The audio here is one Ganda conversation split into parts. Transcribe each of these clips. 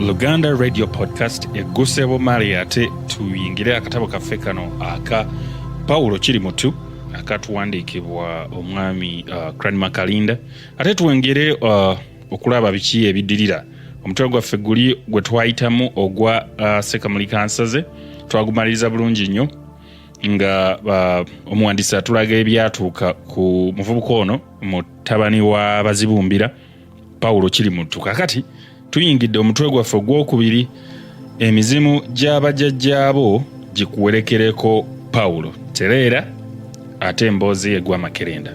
Luganda Radio Podcast eggusebo mali ate tuyingire akatabo kaffe kano aka Paulo Kirimutu akatuwandiikibwa omwami Cranmer Kalinda ate tuwengere okulaba biki ebiddirira omutwe gwaffe guli gwe twayitamu ogwa Sekamulika Nsaze twagumaliriza bulungi nnyo nga omuwandiisi atulaga ebyatuuka ku muvubuka ono mutabani wa Bazibumbira Paulo Kirimutu. Kakati tuyingidde omutwe gwaffe gwokubiri emizimu gy'abajjajjaabo gikuwerekereko Paulo. Tereera ate emboozi egwa Makerenda.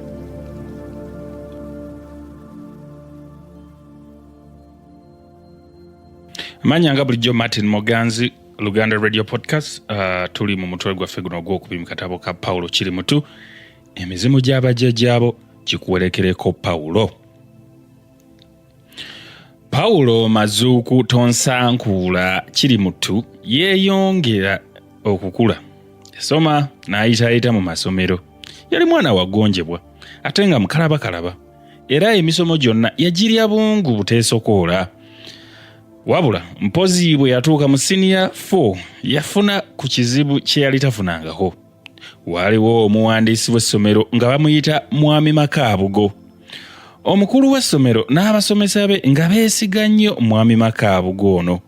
Manya nga bulijjo Martin Moganzi, Luganda Radio Podcast. Tuli mu mutwe gwaffe guno gwokubiri mu katabo ka Paulo Kirimutu, emizimu gy'abajjajjaabo gikuwerekereko Paulo. Paulo Mazuuku Tonsankuula Kirimutu yeeyongera okukula. Yasoma n'ayitaayita mu masomero. Yali mwana wagonjebwa ate nga mukalabakalaba. Era emisomo gyonna yagirya bungu buteesokoola. Wabula mpozi bwe yatuuka mu senior 4 yafuna ku kizibu kye yali tafunangako. Waaliwo omuwandiisi w'essomero nga bamuyita Mwami Makaabugo. Omukulu w'essomero n'abasomesa be nga beesiga nnyo Mwami Makaabugo ono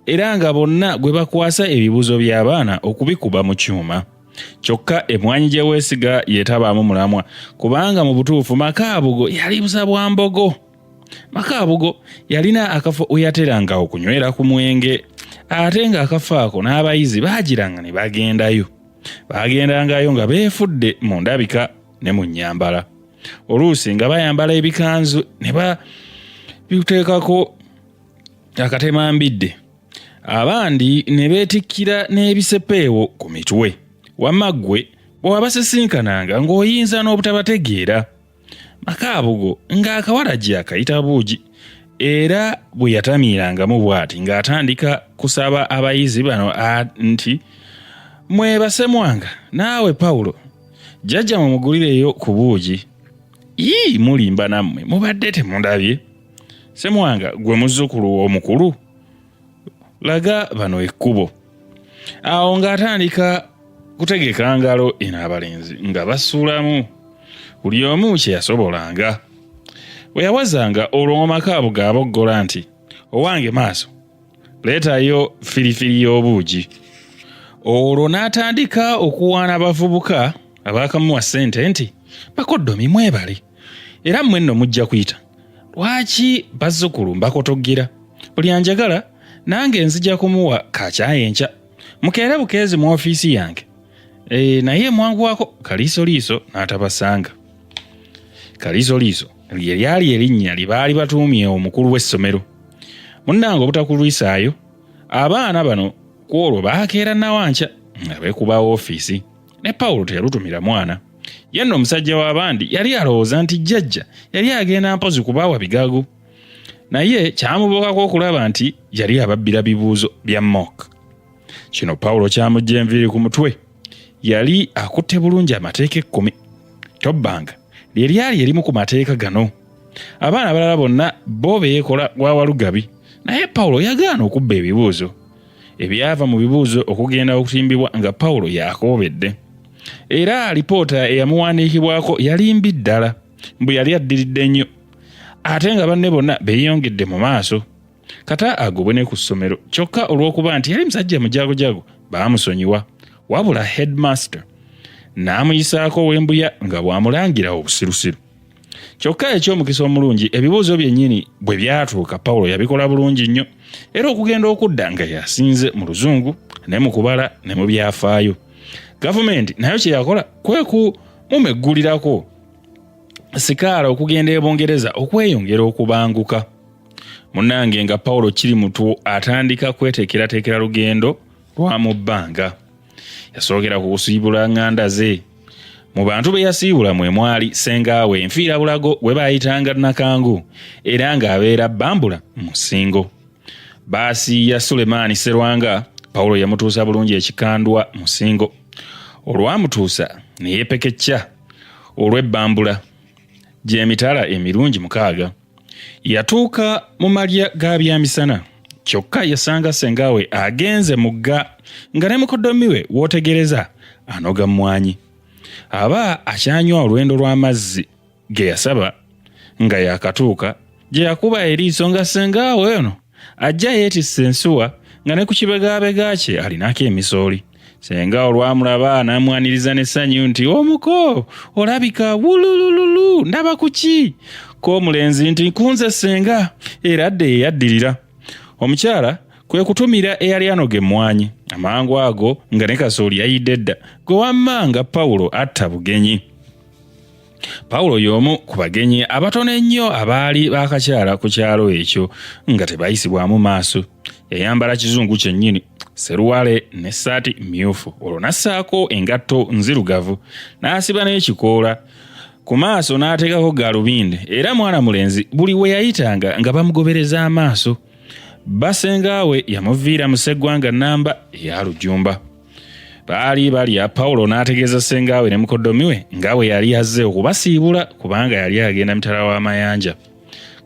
era nga bonna gwe bakwasa ebibuuzo by'abaana okubikuba mu kyuma. Kyokka emwanyi gye weesiga yeetabaamu mulamwa kubanga mu butuufu Makaabugo yali busa bwa mbogo. Makaabugo yalina akafo we yateranga okunywera ku mwenge ate nga akafo ako n'abayizi baagiranga ne bagendayo. Baagendangayo nga beefudde mu ndabika ne mu nnyambala. Oluusi nga bayambala ebikanzu ne biteekako akatemambidde. Abandi ne beetikkira n'ebisepeewo ku mitwe. Wamma ggwe bw'abasesinkananga ng'oyinza n'obutabategeera. Makaabugo ng'akawala gye akayita buugi era bwe yatamiirangamu bw'ati ng'atandika kusaba abayizi bano nti mwebase mwanga naawe Paulo jjajja mumugulireyo ku buugi. Mulimba nammwe mubadde temundabye. Semwanga gwe muzzukulu omukulu laga bano ekkubo. Awo ng'atandika kutegeka ngalo en'abalenzi nga basuulamu buli omu kye yasobolanga. Bwe yawazanga olwo Makaabugo aboggola nti owange maaso leetayo firifiri y'obuugi. Olwo n'atandika okuwaana abavubuka abaakamuwa ssente nti bakoddomi mwebale era mmwe nno mujja kuyita. Lwaki bazzukulu mbakotogera? Buli anjagala nange nzija kumuwa kakyayenkya mukeere bukeezi mu ofiisi yange. Naye mwanguwako Kaliisoliiso n'atabasanga. Kaliisoliiso lye lyali erinnya lye baali batuumye omukulu w'essomero. Munnange obutakulwisaayo abaana bano ku olwo baakeera nawankya nga beekuba ofiisi ne Paulo teyalutumira mwana. Yenno omusajja w'abandi yali alowooza nti jjajja yali agenda mpozi kubaawa bigago. Naye kyamubokako okulaba nti yali ababbira bibuuzo bya mock. Kino Paulo kyamujja enviiri ku mutwe. Yali akutte bulungi amateeka 10. Tobbanga lye lyali erimu ku mateeka gano. Abaana abalala bonna bo beekola gwa Walugabi naye Paulo yagaana okubba ebibuuzo. Ebyava mu bibuuzo okugenda okutimbibwa nga Paulo yakoobedde. Era alipoota eyamuwandiikibwako yali mbi ddala mbu yali addiridde nnyo ate nga banne bonna beeyongedde mu maaso. Kata agobwe ne ku ssomero kyokka olw'okuba nti yali musajja mujagojago baamusonyiwa. Wabula headmaster n'amuyisaako w'embuya nga bw'amulangira obusirusiru. Kyokka eky'omukisa omulungi ebibuuzo byennyini bwe byatuuka Paulo yabikola bulungi nnyo era okugenda okudda nga yasinze mu luzungu ne mu kubala ne mu byafaayo. Gavumenti nayo kye yakola kwe kumumeggulirako sikaala okugenda e Bungereza okweyongera okubanguka. Munnange nga Paulo Kirimutu atandika kweteekerateekera lugendo lwa mu bbanga. Yasookera ku kusiibula nganda ze. Mu bantu be yasiibula mwe mwali sengaawe enfiira bulago we baayitanga Nakangu era ng'abeera Bambula mu Ssingo. Baasi ya Sulemaani Sserwanga Paulo yamutuusa bulungi ekikandwa mu Ssingo. Olwamutuusa ne yeepekecca olw'ebbambula gy'emitala emirungi 6. Yatuuka mu malya ga byamisana kyokka yasanga ssengawe agenze mugga nga ne mukoddomi we wootegereza anoga mmwanyi. Aba akyanywa olwendo lw'amazzi ge yasaba nga yakatuuka gye yakuba eriiso nga ssengawe ono ajja yeetisse ensuwa nga ne ku kibegabega kye alinako emisooli. Ssenga olwamulaba n'amwaniriza n'essanyu nti omuko olabika wululululu ndaba ku ki? K'omulenzi nti kunze ssenga era adde yeyaddirira. Omukyala kwe kutumira eyali anoga emmwanyi amangu ago nga ne kasooli yayidde dda gwe wamma nga Pawulo atta bugenyi. Pawulo y'omu ku bagenyi abatono ennyo abaali baakakyala ku kyalo ekyo nga tebayisibwamu maaso. Yayambala kizungu kyennyini, seruwale n'essaati mmyufu, olwo n'assaako engatto nzirugavu n'asiba n'ekikoola. Ku maaso n'ateekako gaalubindi era mwana mulenzi buli we yayitanga nga bamugobereza amaaso. Bassengawe yamuviira mu sseggwanga nnamba eya Lujjumba. Baali balya Pawulo n'ategeeza ssengawe ne mukoddomi we nga bwe yali azze okubasiibula kubanga yali agenda mitala w'amayanja.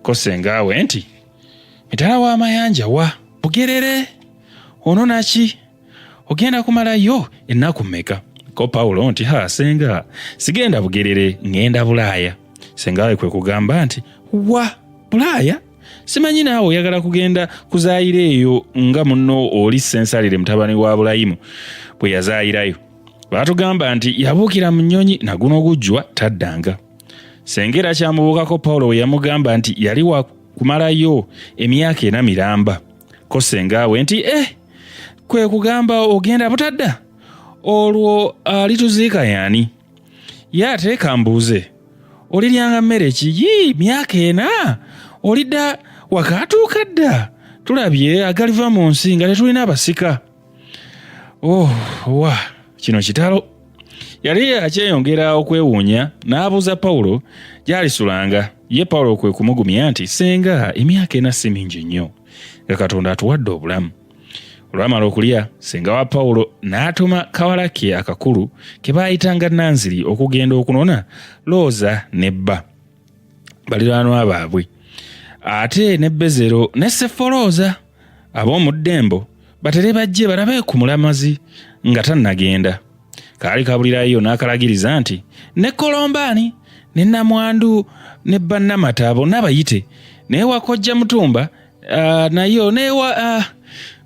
Ko ssengawe nti, mitala w'amayanja wa? Bugerere? Ono naki? Ogenda kumalayo ennaku mmeka? Ko Pawulo nti, ssenga, sigenda Bugerere, ngenda Bulaaya. Ssengawe kwe kugamba nti, wa Bulaaya? Simanyi naawe oyagala kugenda kuzaayira eyo nga munno oli Sensalire mutabani wa Bulayimu bwe yazaayirayo. Baatugamba nti yabuukira mu nnyonyi na guno gujjwa taddanga. Sengera kyamubuukako Pawulo we yamugamba nti yali wa kumalayo emyaka 4 miramba. Ko ssengawe nti kwe kugamba ogenda butadda? Olwo alituziika yani? Ye ate kambuuze, oliryanga mmere ki? Myaka 4? Olidda wakaatuuka dda? Tulabye agaliva mu nsi nga tetulina abasika. Kino kitalo. Yali akyeyongera okwewuunya n'abuuza Pawulo gy'alisulanga. Ye Pawulo kwe kumugumya nti, ssenga, emyaka 4 si mingi nnyo, nga Katonda atuwadde obulamu. Olwamala okulya, ssenga wa Pawulo n'atuma kawala ke akakulu ke baayitanga Nanziri okugenda okunona Looza ne Bba, baliraanwa baabwe, ate ne Bezero ne Sefolooza ab'omu ddembo batere bajje balabe ku mulamazi nga tannagenda. Kaali kabulirayo n'akalagiriza nti ne Kolombaani ne Namwandu ne Bannamata bonna bayite, naye wakojja Mutumba nayo newa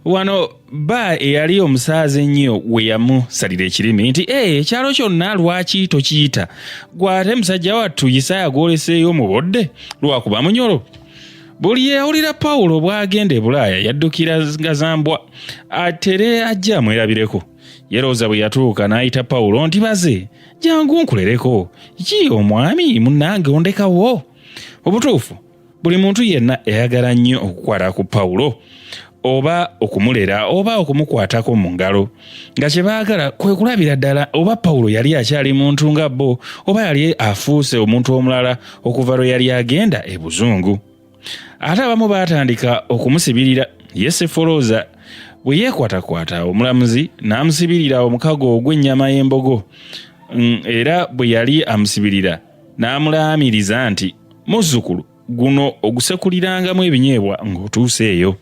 wano Bba eyali omusaazi ennyo we yamusalira ekirimi nti ekyalo kyonna lwaki tokiyita? Gwe ate musajja wattu Isaaya gwoleseeyo mu bodde lwakuba munyolo. Buli yawulira Pawulo bw'agenda e Bulaaya yaddukira nga zambwa atere ajja amwerabireko. Yerooza bwe yatuuka n'ayita Pawulo nti, baze, jangu nkulereko. Ki omwami munnange ondekawo? Obutuufu buli muntu yenna eyagala nnyo okukwata ku Pawulo, oba okumulera oba okumukwatako mu ngalo, nga kye baagala kwe kulabira ddala oba Pawulo yali akyali muntu nga bo oba yali afuuse omuntu omulala okuva lwe yali agenda e Buzungu. Ate abamu baatandika okumusibirira. Ye Sefolooza bwe yeekwatakwata omulamuzi n'amusibirira omukago ogw'ennyama y'embogo, era bwe yali amusibirira n'amulaamiriza nti, muzzukulu guno ogusekulirangamu ebinyeebwa ng'otuuse eyo.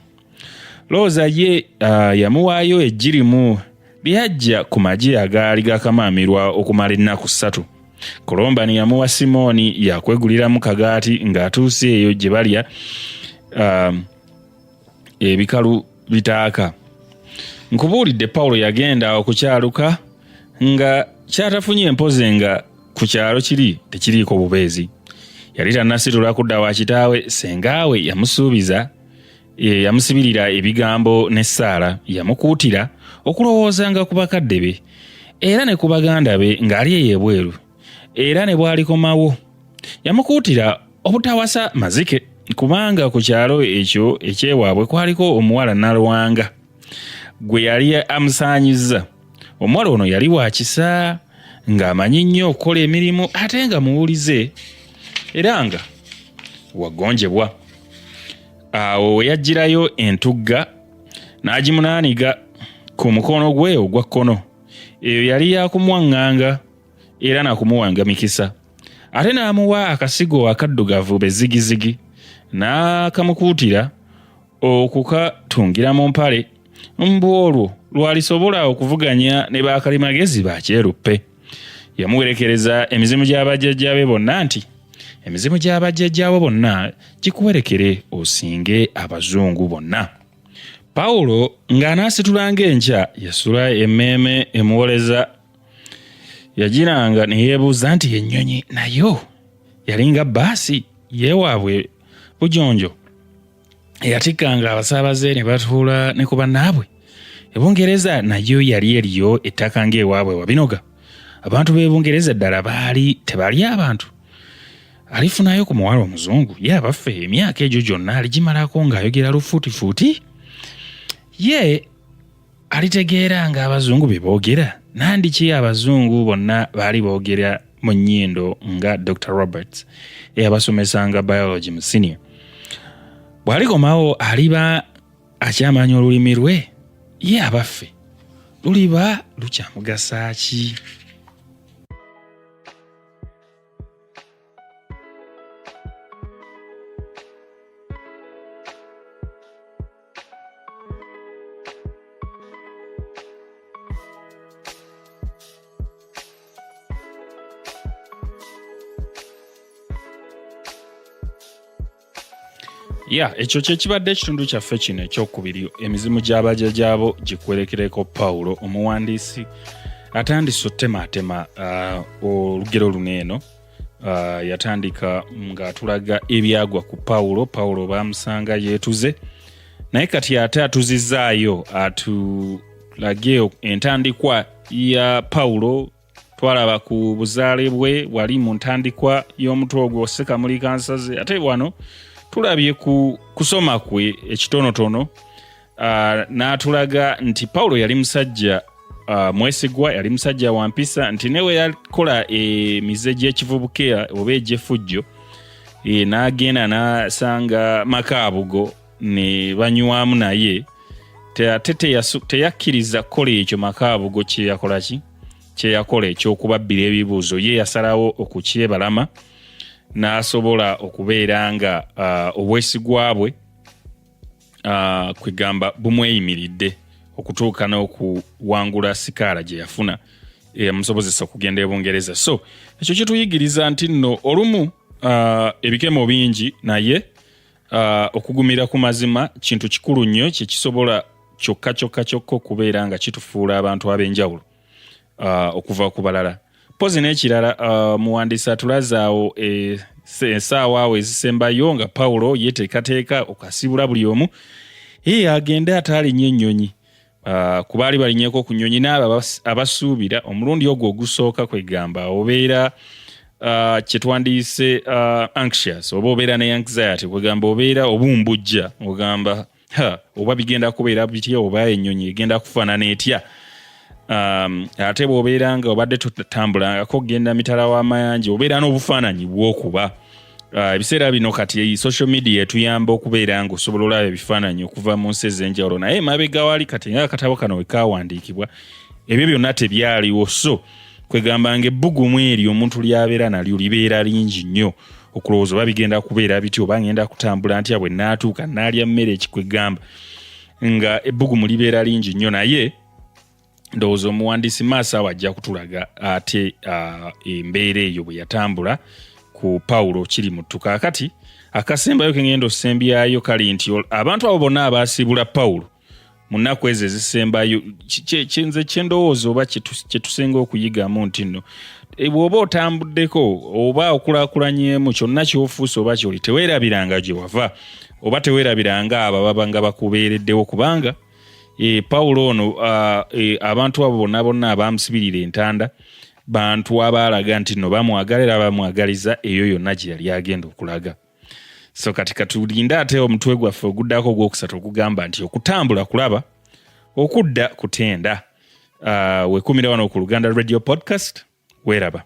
Looza ye yamuwaayo ejjirimu lyajja ku magi agaali gakamaamirwa okumala ennaku 3. Kolombani yamuwa Simooni yakweguliramu kagaati ng'atuuse eyo gye balya ebikalu bitaaka. Nkubuulidde Pawulo yagenda okukyaluka nga kyatafunye empoze nga ku kyalo kiri tekiriiko bubeezi. Yali tannasitula kudda wa kitaawe. Ssengawe yamusuubiza, yamusibirira ebigambo n'essaala, yamukuutira okulowoozanga ku bakadde be era ne ku baganda be ng'ali eyo ebweru, era ne bw'alikomawo yamukuutira obutawasa mazike, kubanga ku kyalo ekyo ekyewaabwe kwaliko omuwala Nalwanga gwe yali amusaanyizza. Omuwala ono yali wa kisa, ng'amanyi nnyo okukola emirimu ate nga muwulize era nga wagonjebwa. Awo we yagirayo entugga n'agimunaaniga ku mukono gwe ogwa kkono. Eyo yali yakumuwaŋŋanga era nakumuwanga mikisa. Ate n'amuwa akasigo akaddugavu bezigizigi n'akamukuutira okukatungira mu mpale mbu olwo lwalisobola okuvuganya ne bakalimagezi bakyeruppe. Yamuwerekereza emizimu gy'abajjajjaabe bonna nti emizimu gy'abajjajjaabe bonna gikuwerekere osinge abazungu bonna. Pawulo ng'anaasitulanga enkya yasula emmeeme emuwoleza. Yagiranga ne yeebuuza nti ennyonyi nayo yalinga baasi yeewaabwe bujonjo eyatikkanga abasaabaze ne batuula ne ku bannaabwe. Ebungereza nayo yali eriyo ettaka ng'ewaabwe wabinoga. Abantu b'e Bungereza ddala baali tebali abantu. Alifunayo ku muwala omuzungu ye abaffe emyaka egyo gyonna aligimalako ng'ayogera lufuutifuuti. Ye alitegeera ng'abazungu be boogera. Nandiki abazungu bonna baali boogera mu nnyindo nga Dr. Roberts eyabasomesanga biology mu senior. Bw'alikomawo aliba akyamanya olulimi lwe, ye abaffe luliba lukyamugasa ki? Ekyo kye kibadde ekitundu kyaffe kino ekyokubiri, emizimu gy'abajjajjaabo gikwerekereko Pawulo omuwandiisi atandise ottematema olugero luno eno. Yatandika ng'atulaga ebyagwa ku Pawulo baamusanga yeetuze, naye kati ate atuzizaayo atulage entandikwa ya Pawulo. Twalaba ku buzaale bwe wali mu ntandikwa y'omutwe ogwo Sekamuli Kansaze, ate wano tulabye ku kusoma kwe ekitonotono n'atulaga nti Pawulo yali musajja mwesigwa, yali musajja wa mpisa, nti newe yakola emize gy'ekivubuka oba egy'effujjo n'agenda n'asanga Makaabugo ne banywamu naye. Teyakkiriza kukola ekyo Makaabugo kye yakola ekyokubabbira ebibuuzo. Ye yasalawo okukyebalama n'asobola okubeera nga obwesigwa bwe kwegamba bumweyimiridde okutuuka n'okuwangula sikaala gye yafuna eyamusobozesa okugenda e Bungereza. So ekyo kituyigiriza nti nno olumu ebikemo bingi naye okugumira ku mazima kintu kikulu nnyo kyekisobola kyokka okubeera nga kitufuula abantu ab'enjawulo okuva ku balala. Pozi n'ekirala muwandiisi atulazaawo essaawa awo ezisembayo nga Pawulo yeteekateeka okasibula buli omu agende ataalinnye ennyonyi. Ku baali balinnyeko ku nnyonyi n'abo abasuubira omulundi ogwo ogusooka kwegamba obeera kye twandiise anxious oba obeera ne anxiety, kwegamba obeera obumbujja, ogamba oba bigenda kubeera bitya oba ennyonyi egenda kufaanana etya. Ate bw'obeera nga obadde tutambulangako okgenda mitala w'amayanja obeera n'obufaananyi bw'okuba. Ebiseera bino kati social media etuyamba okubeera nga osobola olaba ebifaananyi okuva mu nsi ez'enjawulo, naye emabega waali kati ng'akatabo kano we kaawandiikibwa ebyo byonna tebyaliwo. So kwegamba ng'ebbugumu eryo omuntu ly'abeera nalyo libeera lingi nnyo okulowooza oba bigenda kubeera bityo oba ngenda kutambula ntya bwe naatuuka naalya mmere ekikwegamba nga ebbugumu libeera lingi nnyo. Naye ndowooza omuwandiisi maaso awo ajja kutulaga ate embeera eyo bwe yatambula ku Pawulo kiri mu ttu. Kaakati akasembayo ke ngenda osembyayo kali nti abantu abo bonna abaasibula Pawulo mu nnaku ezo ezisembayo nze kyendowooza oba kye tusenga okuyigamu nti nno bw'oba otambuddeko oba okulaakulanyemu kyonna ky'ofuuse oba ky'oli teweerabiranga gye wava oba teweerabiranga abo baba nga bakubeereddewo, kubanga Pawulo ono abantu abo bonna abaamusibirira entanda bantu abaalaga nti nno bamwagala era bamwagaliza eyo yonna gye yali agenda okulaga. So kati katulinde ate omutwe gwaffe oguddako ogwokusatu okugamba nti okutambula kulaba, okudda kutenda. Wekumira wano ku Luganda Radio Podcast. Weeraba.